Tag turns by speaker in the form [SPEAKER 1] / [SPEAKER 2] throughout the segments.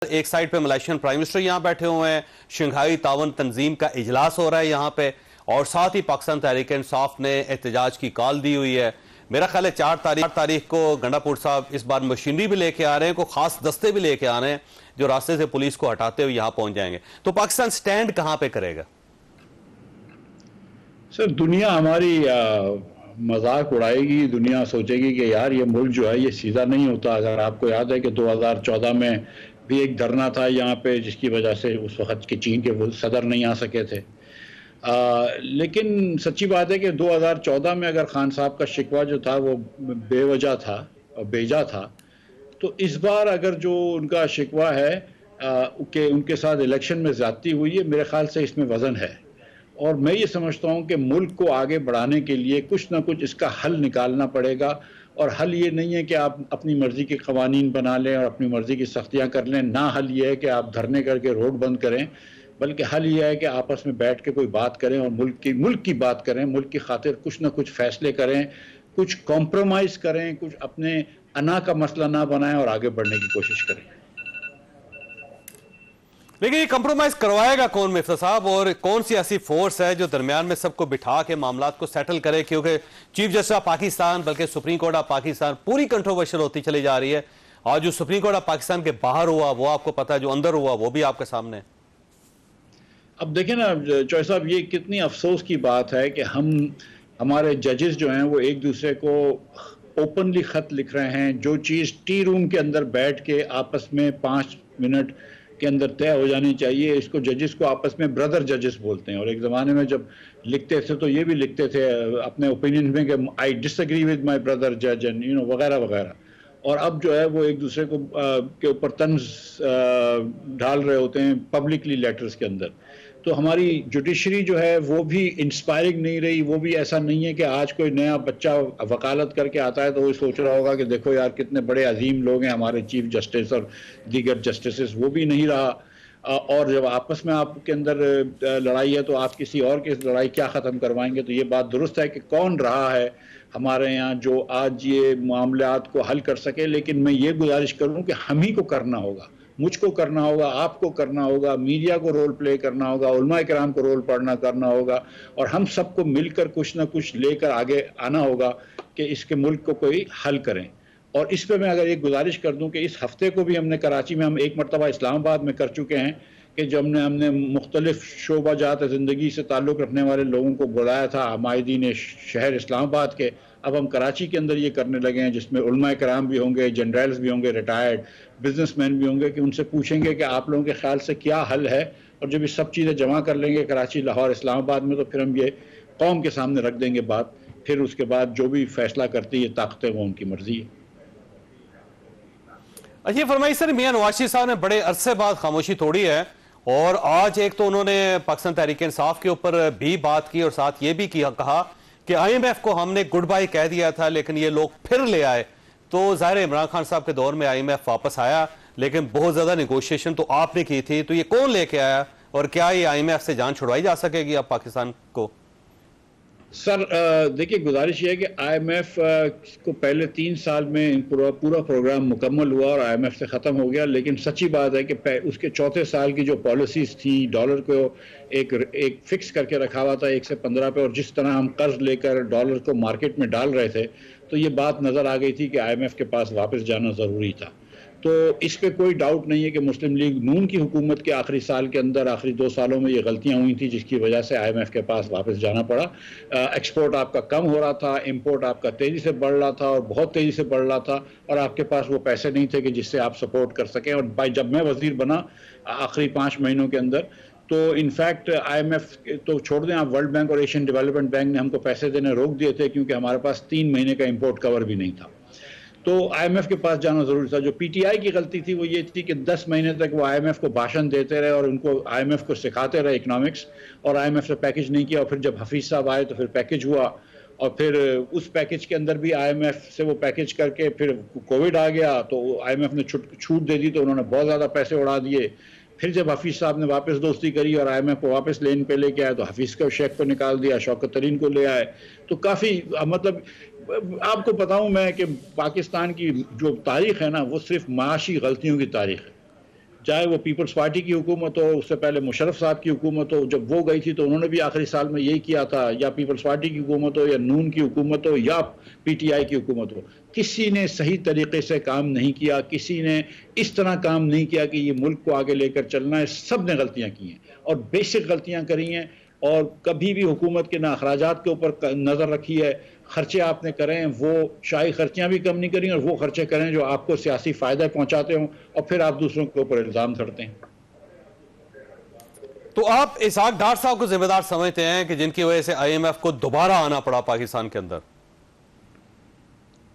[SPEAKER 1] एक साइड पे Malaysian prime minister यहाँ बैठे हुए हैं, शंघाई तावन तंजीम का इजलास हो रहा है यहाँ पे, और साथ ही पाकिस्तान तहरीक इंसाफ ने एहतजाज की कॉल दी हुई है। मेरा ख्याल है 4 तारीख को गंडापुर साहब इस बार मशीनरी भी लेके आ रहे हैं, कोई खास दस्ते भी लेके आ रहे हैं जो रास्ते से पुलिस को हटाते हुए यहाँ पहुंच जाएंगे। तो पाकिस्तान स्टैंड कहाँ पे करेगा?
[SPEAKER 2] सर, दुनिया हमारी मजाक उड़ाएगी। दुनिया सोचेगी कि यार ये मुल्क जो है ये सीधा नहीं होता। अगर आपको याद है कि 2014 में भी एक धरना था यहाँ पे, जिसकी वजह से उस वक्त के चीन के वो सदर नहीं आ सके थे। लेकिन सच्ची बात है कि 2014 में अगर खान साहब का शिकवा जो था वो बेवजह था और बेजा था, तो इस बार अगर जो उनका शिकवा है कि उनके साथ इलेक्शन में ज़्यादती हुई है, मेरे ख़्याल से इसमें वज़न है। और मैं ये समझता हूँ कि मुल्क को आगे बढ़ाने के लिए कुछ ना कुछ इसका हल निकालना पड़ेगा। और हल ये नहीं है कि आप अपनी मर्ज़ी के क़वानीन बना लें और अपनी मर्ज़ी की सख्तियाँ कर लें। ना, हल ये है कि आप धरने करके रोड बंद करें, बल्कि हल ये है कि आपस में बैठ के कोई बात करें और मुल्क की बात करें, मुल्क की खातिर कुछ ना कुछ फ़ैसले करें, कुछ कॉम्प्रोमाइज़ करें, कुछ अपने अना का मसला ना बनाएं और आगे बढ़ने की कोशिश करें।
[SPEAKER 1] लेकिन ये कंप्रोमाइज करवाएगा कौन मिफ्ता साहब, और कौन सी ऐसी फोर्स है जो दरमियान में सबको बिठा के मामलात को सेटल करे? क्योंकि चीफ जस्टिस ऑफ पाकिस्तान, बल्कि सुप्रीम कोर्ट ऑफ पाकिस्तान पूरी कंट्रोवर्शियल होती चली जा रही है। और जो सुप्रीम कोर्ट ऑफ पाकिस्तान के बाहर हुआ वो आपको पता है, जो अंदर हुआ वो भी आपके सामने है।
[SPEAKER 2] अब देखें ना चौधरी साहब, ये कितनी अफसोस की बात है कि हमारे जजेस जो हैं वो एक दूसरे को ओपनली ख़त लिख रहे हैं। जो चीज़ टी रूम के अंदर बैठ के आपस में 5 मिनट के अंदर तय हो जानी चाहिए, इसको जजेस को आपस में ब्रदर जजेस बोलते हैं। और एक ज़माने में जब लिखते थे तो ये भी लिखते थे अपने ओपिनियन में कि I disagree with my brother जज एंड वगैरह वगैरह। और अब जो है वो एक दूसरे को के ऊपर तंज ढाल रहे होते हैं पब्लिकली लेटर्स के अंदर। तो हमारी जुडिशरी जो है वो भी इंस्पायरिंग नहीं रही। वो भी ऐसा नहीं है कि आज कोई नया बच्चा वकालत करके आता है तो वो सोच रहा होगा कि देखो यार कितने बड़े अजीम लोग हैं हमारे चीफ जस्टिस और दीगर जस्टिस। वो भी नहीं रहा। और जब आपस में आपके अंदर लड़ाई है तो आप किसी और की लड़ाई क्या ख़त्म करवाएंगे? तो ये बात दुरुस्त है कि कौन रहा है हमारे यहाँ जो आज ये मामलात को हल कर सके। लेकिन मैं ये गुजारिश करूँ कि हम ही को करना होगा, मुझको करना होगा, आपको करना होगा, मीडिया को रोल प्ले करना होगा, उलमा किराम को रोल पढ़ना करना होगा, और हम सबको मिलकर कुछ ना कुछ लेकर आगे आना होगा कि इसके मुल्क को कोई हल करें। और इस पर मैं अगर एक गुजारिश कर दूं कि इस हफ्ते को भी हमने कराची में, हम एक मरतबा इस्लामाबाद में कर चुके हैं कि जब हमने मुख्तलिफ शोबाजात ज़िंदगी से ताल्लुक़ रखने वाले लोगों को बुलाया था, हमायदीन शहर इस्लामाबाद के। अब हम कराची के अंदर ये करने लगे हैं जिसमें उलमा किराम भी होंगे, जनरल्स भी होंगे, रिटायर्ड बिजनेसमैन भी होंगे, कि उनसे पूछेंगे कि आप लोगों के ख्याल से क्या हल है। और जब ये सब चीज़ें जमा कर लेंगे कराची, लाहौर, इस्लामाबाद में, तो फिर हम ये कौम के सामने रख देंगे बात। फिर उसके बाद जो भी फैसला करती है ताकतें, वो उनकी मर्जी है।
[SPEAKER 1] अच्छा फरमाइए सर, मियां नवाज शरीफ साहब ने बड़े अरसे बाद खामोशी तोड़ी है, और आज एक तो उन्होंने पाकिस्तान तहरीक इंसाफ के ऊपर भी बात की और साथ ये भी कहा कि IMF को हमने गुड बाय कह दिया था लेकिन ये लोग फिर ले आए। तो ज़ाहिर इमरान खान साहब के दौर में IMF वापस आया, लेकिन बहुत ज़्यादा नेगोशिएशन तो आपने की थी। तो ये कौन लेके आया, और क्या ये IMF से जान छुड़वाई जा सकेगी अब पाकिस्तान को?
[SPEAKER 2] सर देखिए, गुजारिश ये है कि IMF को पहले 3 साल में पूरा प्रोग्राम मुकम्मल हुआ और IMF से ख़त्म हो गया। लेकिन सच्ची बात है कि उसके चौथे साल की जो पॉलिसीज़ थी, डॉलर को एक फिक्स करके रखा हुआ था 1 से 15 पे, और जिस तरह हम कर्ज लेकर डॉलर को मार्केट में डाल रहे थे, तो ये बात नज़र आ गई थी कि IMF के पास वापस जाना ज़रूरी था। तो इस पे कोई डाउट नहीं है कि मुस्लिम लीग नून की हुकूमत के आखिरी साल के अंदर, आखिरी 2 सालों में ये गलतियां हुई थी जिसकी वजह से IMF के पास वापस जाना पड़ा। एक्सपोर्ट आपका कम हो रहा था, इंपोर्ट आपका तेज़ी से बढ़ रहा था, और बहुत तेज़ी से बढ़ रहा था, और आपके पास वो पैसे नहीं थे कि जिससे आप सपोर्ट कर सकें। और भाई जब मैं वज़ीर बना आखिरी 5 महीनों के अंदर, तो इनफैक्ट IMF तो छोड़ दें, आप वर्ल्ड बैंक और एशियन डेवलपमेंट बैंक ने हमको पैसे देने रोक दिए थे क्योंकि हमारे पास 3 महीने का इंपोर्ट कवर भी नहीं था। तो IMF के पास जाना ज़रूरी था। जो PTI की गलती थी वो ये थी कि 10 महीने तक वो IMF को भाषण देते रहे और उनको IMF को सिखाते रहे इकनॉमिक्स, और IMF से पैकेज नहीं किया। और फिर जब हफीज़ साहब आए तो फिर पैकेज हुआ, और फिर उस पैकेज के अंदर भी IMF से वो पैकेज करके फिर कोविड आ गया तो IMF ने छूट दे दी, तो उन्होंने बहुत ज़्यादा पैसे उड़ा दिए। फिर जब हफीज़ साहब ने वापस दोस्ती करी और IMF को वापस लेन पे लेके आए तो हफीज़ को शेख को निकाल दिया, शौकत तरीन को ले आए। तो काफ़ी मतलब आपको बताऊं मैं कि पाकिस्तान की जो तारीख़ है ना, वो सिर्फ माशी गलतियों की तारीख़ है। चाहे वो पीपल्स पार्टी की हुकूमत हो, उससे पहले मुशर्रफ साहब की हुकूमत हो, जब वो गई थी तो उन्होंने भी आखिरी साल में यही किया था, या पीपल्स पार्टी की हुकूमत हो, या नून की हुकूमत हो, या पीटीआई की हुकूमत हो। किसी ने सही तरीके से काम नहीं किया, किसी ने इस तरह काम नहीं किया कि ये मुल्क को आगे लेकर चलना है। सब ने गलतियां की हैं और बेसिक गलतियां करी हैं, और कभी भी हुकूमत के ना अखराजात के ऊपर नज़र रखी है। खर्चे आपने करें वो शाही खर्चियां भी कम नहीं करी, और वो खर्चे करें जो आपको सियासी फ़ायदा पहुंचाते हों, और फिर आप दूसरों के ऊपर इल्ज़ाम करते हैं।
[SPEAKER 1] तो आप इसहाक डार साहब को जिम्मेदार समझते हैं कि जिनकी वजह से IMF को दोबारा आना पड़ा पाकिस्तान के अंदर?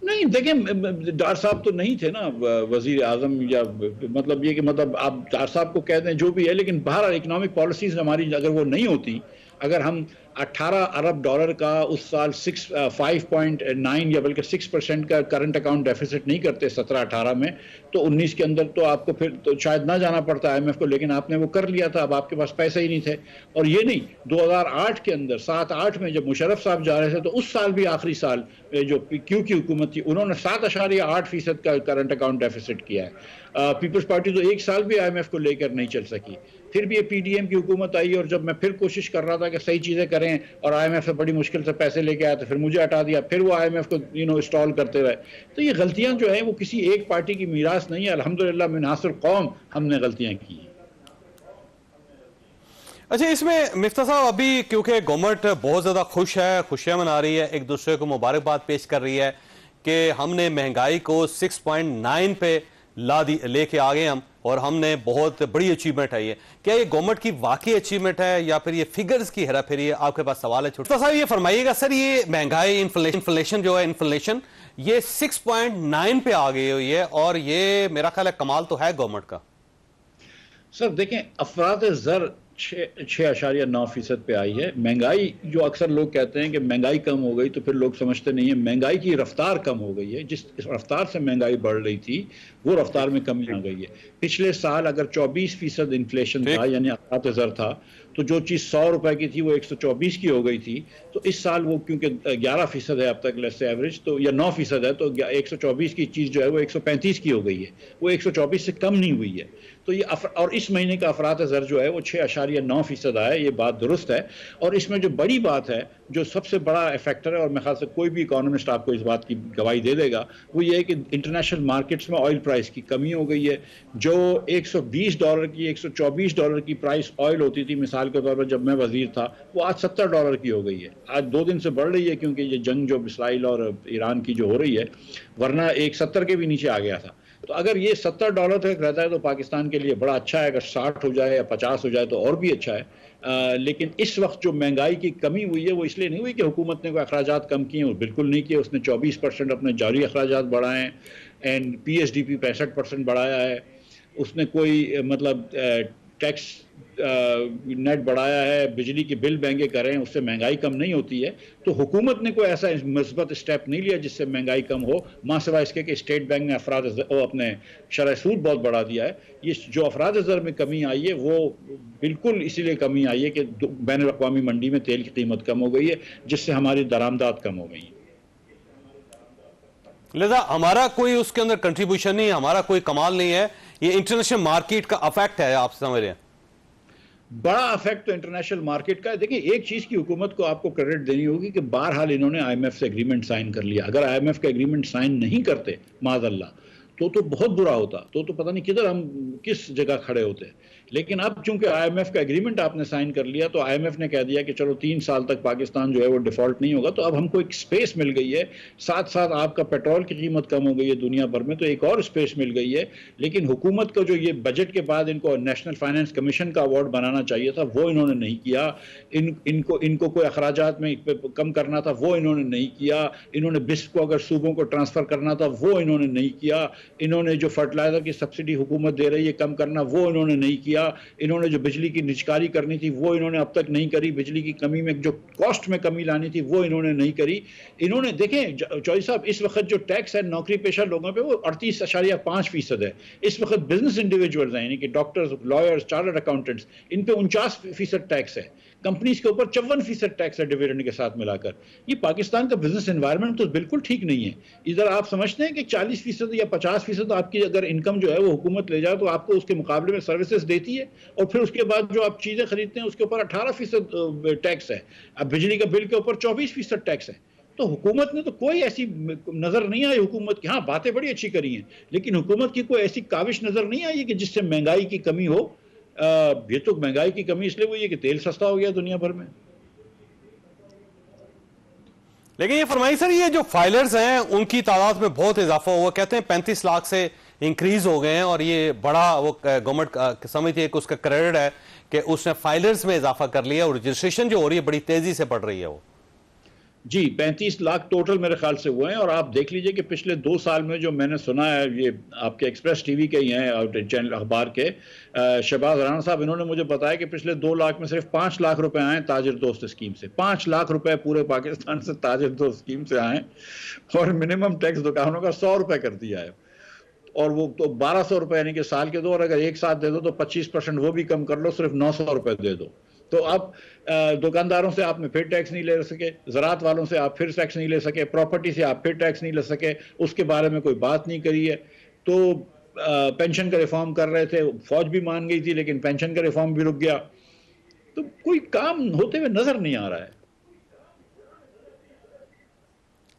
[SPEAKER 2] नहीं, देखें, डार साहब तो नहीं थे ना वजीर आजम, या मतलब ये कि मतलब आप डार साहब को कह दें जो भी है, लेकिन बाहर इकोनॉमिक पॉलिसीज हमारी अगर वो नहीं होती, अगर हम 18 अरब डॉलर का उस साल 5.9 या बल्कि 6% का करंट अकाउंट डेफिसिट नहीं करते 17-18 में, तो 19 के अंदर तो आपको फिर तो शायद ना जाना पड़ता IMF को, लेकिन आपने वो कर लिया था। अब आपके पास पैसे ही नहीं थे। और ये नहीं, 2008 के अंदर 7-8 में जब मुशर्रफ साहब जा रहे थे, तो उस साल भी आखिरी साल जो क्यू की हुकूमत थी, उन्होंने 7.8% का करंट अकाउंट डेफिसिट किया है। पीपल्स पार्टी तो एक साल भी IMF को लेकर नहीं चल सकी। फिर भी ये PDM की हुकूमत आई, और जब मैं फिर कोशिश कर रहा था कि सही चीज़ें करें और IMF से बड़ी मुश्किल से पैसे लेके आए, तो फिर मुझे हटा दिया, फिर वो IMF को स्टॉल करते रहे। तो ये गलतियां जो है वो किसी एक पार्टी की मीरास नहीं है। अल्हम्दुलिल्लाह मिनासुल कौम हमने गलतियां की हैं।
[SPEAKER 1] अच्छा, इसमें मिफ्ता साहब, अभी क्योंकि गवर्नमेंट बहुत ज्यादा खुश है, खुशियां मना रही है, एक दूसरे को मुबारकबाद पेश कर रही है कि हमने महंगाई को 6.9 पे लेके आ गए हम, और हमने बहुत बड़ी अचीवमेंट है ये। क्या ये गवर्नमेंट की वाकई अचीवमेंट है या फिर ये फिगर्स की हेरा फेरी है? आपके पास सवाल है छोटा साहब, ये फरमाइएगा सर, ये महंगाई इन्फ्लेशन जो है, इन्फ्लेशन ये 6.9 पे आ गई हुई है, और ये मेरा ख्याल है कमाल तो है गवर्नमेंट का।
[SPEAKER 2] सर देखें, अफराद ज़र 6.9% पे आई है। महंगाई, जो अक्सर लोग कहते हैं कि महंगाई कम हो गई, तो फिर लोग समझते नहीं है महंगाई की रफ्तार कम हो गई है। जिस रफ्तार से महंगाई बढ़ रही थी वो रफ्तार में कमी आ गई है। पिछले साल अगर 24% इन्फ्लेशन था, यानी अफराद ज़र था, तो जो चीज़ 100 रुपए की थी वो 124 की हो गई थी। तो इस साल वो क्योंकि 11% है अब तक लेस से एवरेज, तो या 9% है, तो 124 की चीज़ जो है वो 135 की हो गई है। वो 124 से कम नहीं हुई है। तो ये और इस महीने का अफराद ज़र जो है वो 6.9% आया। ये बात दुरुस्त है। और इसमें जो बड़ी बात है, जो सबसे बड़ा फैक्टर है, और मेरे ख्याल से कोई भी इकोनॉमिस्ट आपको इस बात की गवाही दे देगा, वो ये है कि इंटरनेशनल मार्केट्स में ऑयल प्राइस की कमी हो गई है। जो $120 की, $124 की प्राइस ऑयल होती थी मिसाल के तौर पर जब मैं वजीर था, वो आज $70 की हो गई है। आज 2 दिन से बढ़ रही है, क्योंकि ये जंग जो इसराइल और ईरान की जो हो रही है, वरना 170 के भी नीचे आ गया था। तो अगर ये $70 तक रहता है तो पाकिस्तान के लिए बड़ा अच्छा है। अगर 60 हो जाए या 50 हो जाए तो और भी अच्छा है। लेकिन इस वक्त जो महंगाई की कमी हुई है वो इसलिए नहीं हुई कि हुकूमत ने कोई अखराजात कम किए, वो बिल्कुल नहीं किए। उसने 24% अपने जारी अखराजात बढ़ाए हैं, एंड PSDP 65% बढ़ाया है। उसने कोई मतलब टैक्स नेट बढ़ाया है, बिजली के बिल महंगे कर रहे हैं, उससे महंगाई कम नहीं होती है। तो हुकूमत ने कोई ऐसा मुस्बत स्टेप नहीं लिया जिससे महंगाई कम हो, मां सिवाय इसके कि स्टेट बैंक ने अपने शरह सूद बहुत बढ़ा दिया है। ये जो अफराद ज़र में कमी आई है वो बिल्कुल इसीलिए कमी आई है कि बैनुल अक़वामी मंडी में तेल की कीमत कम हो गई है, जिससे हमारी दरामदात कम हो गई है।
[SPEAKER 1] लिहाजा हमारा कोई उसके अंदर कंट्रीब्यूशन नहीं है, हमारा कोई कमाल नहीं है, ये इंटरनेशनल मार्केट का अफेक्ट है। आप समझ रहे हैं?
[SPEAKER 2] बड़ा अफेक्ट तो इंटरनेशनल मार्केट का है। देखिए, एक चीज की हुकूमत को आपको क्रेडिट देनी होगी कि बहरहाल इन्होंने IMF से एग्रीमेंट साइन कर लिया। अगर IMF का एग्रीमेंट साइन नहीं करते माज़अल्लाह, तो बहुत बुरा होता। तो पता नहीं किधर हम किस जगह खड़े होते। लेकिन अब चूंकि IMF का एग्रीमेंट आपने साइन कर लिया, तो IMF ने कह दिया कि चलो 3 साल तक पाकिस्तान जो है वो डिफॉल्ट नहीं होगा। तो अब हमको एक स्पेस मिल गई है। साथ साथ आपका पेट्रोल की कीमत कम हो गई है दुनिया भर में, तो एक और स्पेस मिल गई है। लेकिन हुकूमत को जो ये बजट के बाद इनको नेशनल फाइनेंस कमीशन का अवार्ड बनाना चाहिए था, वो इन्होंने नहीं किया। इनको कोई अखराजात में कम करना था, वो इन्होंने नहीं किया। इन्होंने बिस्क को अगर सूबों को ट्रांसफर करना था, वो इन्होंने नहीं किया। इन्होंने जो फर्टिलाइजर की सब्सिडी हुकूमत दे रही है कम करना, वो इन्होंने नहीं किया। इन्होंने जो बिजली की निजकारी करनी थी वो इन्होंने अब तक नहीं करी। बिजली की कमी में जो कॉस्ट में कमी लानी थी वो इन्होंने नहीं करी। इन्होंने देखें चौधरी साहब, इस वक्त जो टैक्स है नौकरी पेशा लोगों पे वो 38.5% है। इस वक्त बिजनेस इंडिविजुअल्स हैं, यानी कि डॉक्टर्स, लॉयर्स, चार्टर्ड अकाउंटेंट्स, इन पे 49% टैक्स है। कंपनीज के ऊपर 54% टैक्स है डिविडेंड के साथ मिलाकर। ये पाकिस्तान का बिजनेस एनवायरनमेंट तो बिल्कुल ठीक नहीं है। इधर आप समझते हैं कि 40% या 50% आपकी अगर इनकम जो है वो हुकूमत ले जाए तो आपको उसके मुकाबले में सर्विसेज देती है, और फिर उसके बाद जो आप चीज़ें खरीदते हैं उसके ऊपर 18% टैक्स है। अब बिजली का बिल के ऊपर 24% टैक्स है। तो हुकूमत ने तो कोई ऐसी नजर नहीं आई हुकूमत की, हाँ बातें बड़ी अच्छी करी हैं, लेकिन हुकूमत की कोई ऐसी काविश नजर नहीं आई है कि जिससे महंगाई की कमी हो। ये तो महंगाई की कमी इसलिए हुई है कि तेल सस्ता हो गया दुनिया भर में।
[SPEAKER 1] लेकिन ये फरमाइए सर, ये जो फाइलर्स हैं उनकी तादाद में बहुत इजाफा हुआ, कहते हैं 35 लाख से इंक्रीज हो गए हैं, और ये बड़ा वो गवर्नमेंट समझती है कि उसका क्रेडिट है कि उसने फाइलर्स में इजाफा कर लिया, और रजिस्ट्रेशन जो हो रही है बड़ी तेजी से बढ़ रही है वो।
[SPEAKER 2] जी 35 लाख टोटल मेरे ख्याल से हुए हैं। और आप देख लीजिए कि पिछले 2 साल में जो मैंने सुना है, ये आपके एक्सप्रेस टीवी के ही हैं चैनल अखबार के शहबाज राणा साहब, इन्होंने मुझे बताया कि पिछले 2 लाख में सिर्फ 5 लाख रुपए आए ताजिर दोस्त स्कीम से। 5 लाख रुपए पूरे पाकिस्तान से ताजिर दोस्त स्कीम से आए, और मिनिमम टैक्स दुकानों का 100 रुपए कर दिया है, और वो तो 1200 रुपए यानी कि साल के दो, और अगर एक साथ दे दो तो 25% वो भी कम कर लो, सिर्फ 900 रुपए दे दो। तो अब दुकानदारों से आपने फिर टैक्स नहीं ले सके, ज़राअत वालों से आप फिर टैक्स नहीं ले सके, प्रॉपर्टी से आप फिर टैक्स नहीं ले सके, उसके बारे में कोई बात नहीं करी है। तो पेंशन का रिफॉर्म कर रहे थे, फौज भी मान गई थी, लेकिन पेंशन का रिफॉर्म भी रुक गया। तो कोई काम होते हुए नजर नहीं आ रहा है।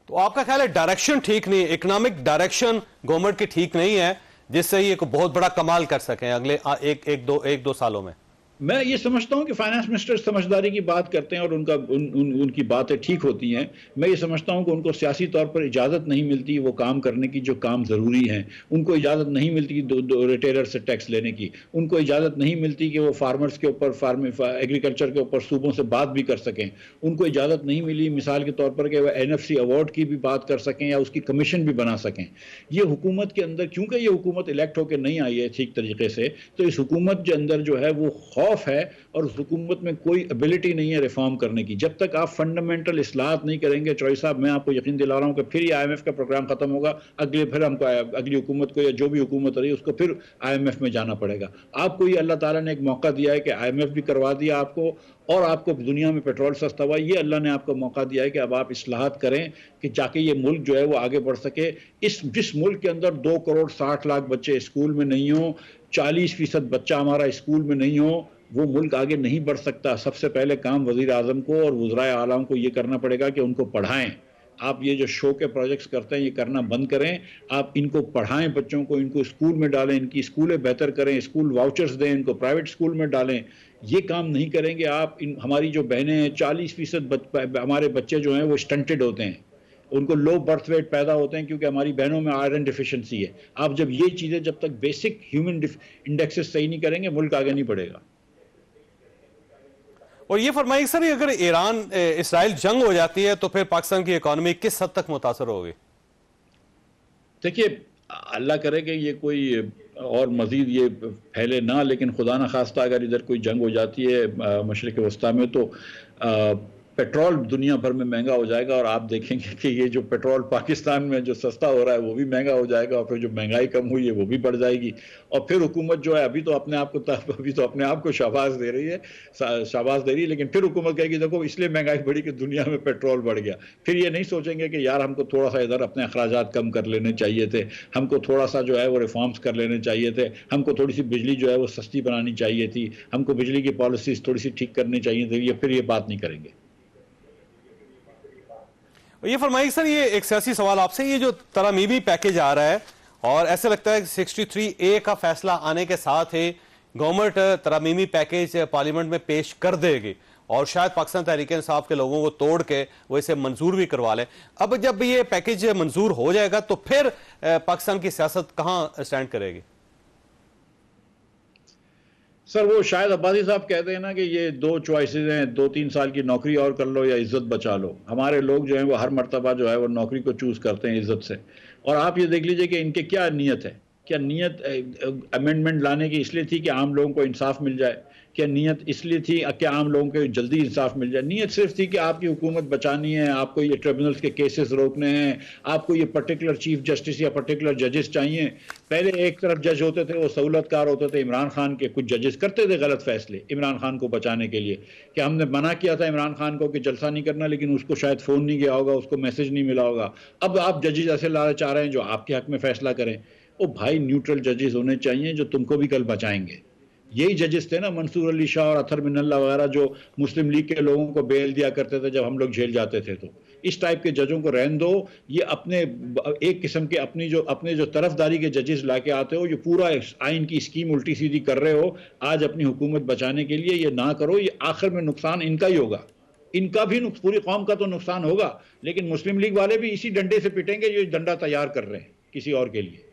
[SPEAKER 1] तो आपका ख्याल है डायरेक्शन ठीक नहीं है, इकोनॉमिक डायरेक्शन गवर्नमेंट की ठीक नहीं है, जिससे ये बहुत बड़ा कमाल कर सकें अगले एक दो सालों में?
[SPEAKER 2] मैं ये समझता हूं कि फाइनेंस मिनिस्टर समझदारी की बात करते हैं और उनकी बातें ठीक होती हैं। मैं ये समझता हूं कि उनको सियासी तौर पर इजाज़त नहीं मिलती वो काम करने की जो काम ज़रूरी हैं। उनको इजाज़त नहीं मिलती रिटेलर से टैक्स लेने की, उनको इजाज़त नहीं मिलती कि वो फार्मर्स के ऊपर एग्रीकल्चर के ऊपर सूबों से बात भी कर सकें। उनको इजाज़त नहीं मिली मिसाल के तौर पर कि वह NFC अवार्ड की भी बात कर सकें या उसकी कमीशन भी बना सकें। ये हुकूमत के अंदर, क्योंकि ये हुकूमत इलेक्ट होकर नहीं आई है ठीक तरीके से, तो इस हुकूमत के अंदर जो है वो खौफ है, और उस हुकूमत में कोई एबिलिटी नहीं है रिफॉर्म करने की। जब तक आप फंडामेंटल इस्लाहत नहीं करेंगे चौधरी साहब, मैं आपको यकीन दिला रहा हूं कि फिर ये IMF का प्रोग्राम खत्म होगा, फिर हमको अगली हुकूमत को या जो भी हुकूमत रही उसको फिर IMF में जाना पड़ेगा। आपको ये अल्लाह ताला ने एक मौका दिया है कि IMF भी करवा दिया आपको, और आपको दुनिया में पेट्रोल सस्ता हुआ, ये अल्लाह ने आपको मौका दिया है कि अब आप इस्लाहत करें कि जाके ये मुल्क जो है वो आगे बढ़ सके। जिस मुल्क के अंदर 2 करोड़ 60 लाख बच्चे स्कूल में नहीं हो, 40% बच्चा हमारा स्कूल में नहीं हो, वो मुल्क आगे नहीं बढ़ सकता। सबसे पहले काम वज़ीर आज़म को और वज़राए आलाम को ये करना पड़ेगा कि उनको पढ़ाएं। आप ये जो शो के प्रोजेक्ट्स करते हैं ये करना बंद करें, आप इनको पढ़ाएं बच्चों को, इनको स्कूल में डालें, इनकी स्कूलें बेहतर करें, स्कूल वाउचर्स दें, इनको प्राइवेट स्कूल में डालें। ये काम नहीं करेंगे आप, हमारी जो बहनें हैं 40% हमारे बच्चे जो हैं वो स्टंटेड होते हैं, उनको लो बर्थ वेट पैदा होते हैं क्योंकि हमारी बहनों में आयरन डिफिशिएंसी है। आप जब ये चीज़ें, जब तक बेसिक ह्यूमन इंडेक्सेस सही नहीं करेंगे मुल्क आगे नहीं बढ़ेगा।
[SPEAKER 1] और ये फरमाइए सर, अगर ईरान इसराइल जंग हो जाती है तो फिर पाकिस्तान की इकॉनमी किस हद तक मुतासर होगी? देखिए,
[SPEAKER 2] अल्लाह करे कि ये कोई और मज़ीद ये फैले ना, लेकिन खुदा न खास्ता अगर इधर कोई जंग हो जाती है मशरिक़ वस्ता में, तो पेट्रोल दुनिया भर में महंगा हो जाएगा, और आप देखेंगे कि ये जो पेट्रोल पाकिस्तान में जो सस्ता हो रहा है वो भी महंगा हो जाएगा, और फिर जो महंगाई कम हुई है वो भी बढ़ जाएगी। और फिर हुकूमत जो है अभी तो अपने आप को शाबाश दे रही है, लेकिन फिर हुकूमत कहेगी देखो इसलिए महंगाई बढ़ी कि दुनिया में पेट्रोल बढ़ गया। फिर ये नहीं सोचेंगे कि यार हमको थोड़ा सा इधर अपने अखराजात कम कर लेने चाहिए थे, हमको थोड़ा सा जो है वो रिफॉर्म्स कर लेने चाहिए थे, हमको थोड़ी सी बिजली जो है वो सस्ती बनानी चाहिए थी, हमको बिजली की पॉलिसीज थोड़ी सी ठीक करनी चाहिए थी। ये फिर ये बात नहीं करेंगे।
[SPEAKER 1] ये फरमाइए सर, ये एक सियासी सवाल आपसे, ये जो तरमीमी पैकेज आ रहा है, और ऐसे लगता है कि 63A का फैसला आने के साथ ही गवर्नमेंट तरमीमी पैकेज पार्लियामेंट में पेश कर देगी, और शायद पाकिस्तान तहरीक इंसाफ के लोगों को तोड़ के वो इसे मंजूर भी करवा लें। अब जब ये पैकेज मंजूर हो जाएगा तो फिर पाकिस्तान की सियासत कहां स्टैंड करेगी?
[SPEAKER 2] सर वो शायद अब्बासी साहब कहते हैं ना कि ये 2 चॉइसेस हैं, 2-3 साल की नौकरी और कर लो या इज्जत बचा लो। हमारे लोग जो हैं वो हर मर्तबा जो है वो नौकरी को चूज़ करते हैं इज्जत से। और आप ये देख लीजिए कि इनके क्या नीयत है, क्या नीयत अमेंडमेंट लाने की इसलिए थी कि आम लोगों को इंसाफ मिल जाए? क्या नीयत इसलिए थी कि आम लोगों को जल्दी इंसाफ मिल जाए? नीयत सिर्फ थी कि आपकी हुकूमत बचानी है, आपको ये ट्रिब्यूनल्स के केसेस रोकने हैं, आपको ये पर्टिकुलर चीफ जस्टिस या पर्टिकुलर जजेस चाहिए। पहले एक तरफ जज होते थे, वो सहूलतकार होते थे, इमरान खान के कुछ जजेस करते थे गलत फैसले इमरान खान को बचाने के लिए, कि हमने मना किया था इमरान खान को कि जलसा नहीं करना, लेकिन उसको शायद फ़ोन नहीं गया होगा, उसको मैसेज नहीं मिला होगा। अब आप जजेस ऐसे लाना चाह रहे हैं जो आपके हक में फैसला करें। ओ भाई, न्यूट्रल जजेस होने चाहिए जो तुमको भी कल बचाएंगे। यही जजेस थे ना मंसूर अली शाह और अतर मिनल्ला वगैरह, जो मुस्लिम लीग के लोगों को बेल दिया करते थे जब हम लोग जेल जाते थे। तो इस टाइप के जजों को रहने दो। ये अपने एक किस्म के अपने जो तरफदारी के जजेस लाके आते हो, जो पूरा आइन की स्कीम उल्टी सीधी कर रहे हो आज अपनी हुकूमत बचाने के लिए, ये ना करो। ये आखिर में नुकसान इनका ही होगा, इनका भी पूरी कौम का तो नुकसान होगा, लेकिन मुस्लिम लीग वाले भी इसी डंडे से पिटेंगे जो डंडा तैयार कर रहे हैं किसी और के लिए।